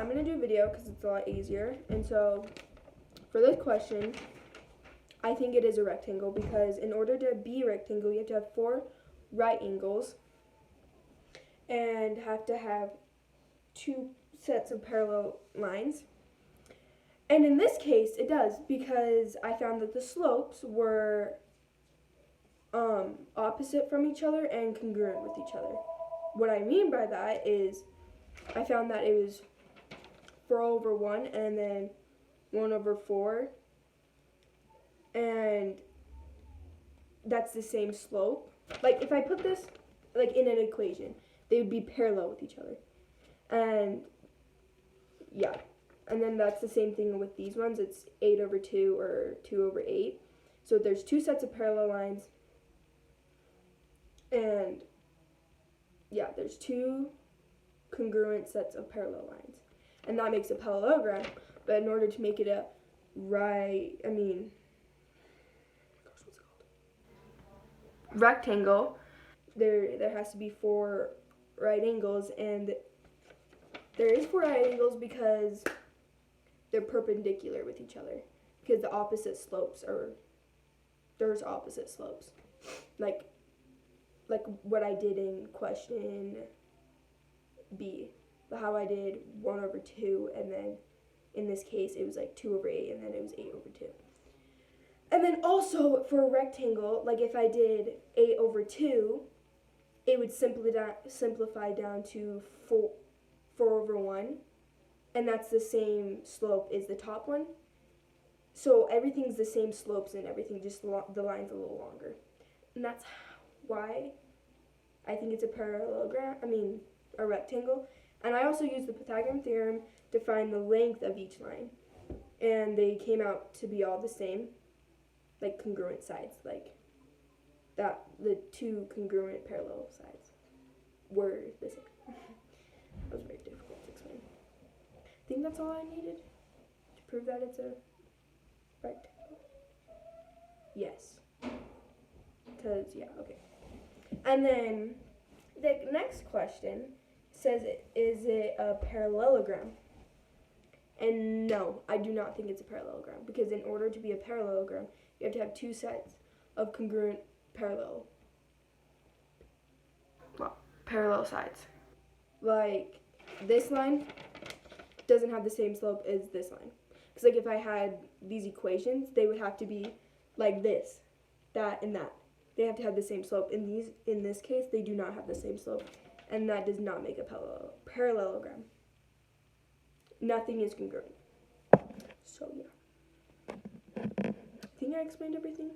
I'm going to do a video because it's a lot easier. And so for this question, I think it is a rectangle because in order to be a rectangle, you have to have 4 right angles and have to have 2 sets of parallel lines. And in this case, it does because I found that the slopes were opposite from each other and congruent with each other. What I mean by that is I found that it was 4/1 and then 1/4, and that's the same slope. Like if I put this like in an equation, they would be parallel with each other. And yeah, and then that's the same thing with these ones. It's 8/2 or 2/8. So there's 2 sets of parallel lines, and yeah, there's 2 congruent sets of parallel lines, and that makes a parallelogram. But in order to make it a rectangle, there has to be 4 right angles, and there is 4 right angles because they're perpendicular with each other, because the opposite slopes are, there's opposite slopes, like what I did in question B, how I did 1/2, and then in this case it was like 2/8, and then it was 8/2. And then also for a rectangle, like if I did 8/2, it would simplify down to 4/1, and that's the same slope as the top one. So everything's the same slopes and everything, just the line's a little longer. And that's why I think it's a a rectangle. And I also used the Pythagorean theorem to find the length of each line. And they came out to be all the same, like congruent sides, like that the 2 congruent parallel sides were the same. That was very difficult to explain. I think that's all I needed to prove that it's a rectangle. Yes. Because, yeah, okay. And then the next question says, is it a parallelogram? And no, I do not think it's a parallelogram, because in order to be a parallelogram, you have to have 2 sets of congruent parallel sides. Like this line doesn't have the same slope as this line. Because like if I had these equations, they would have to be like this, that, and that. They have to have the same slope. In this case, they do not have the same slope, and that does not make a parallelogram. Nothing is congruent. So yeah, I think I explained everything.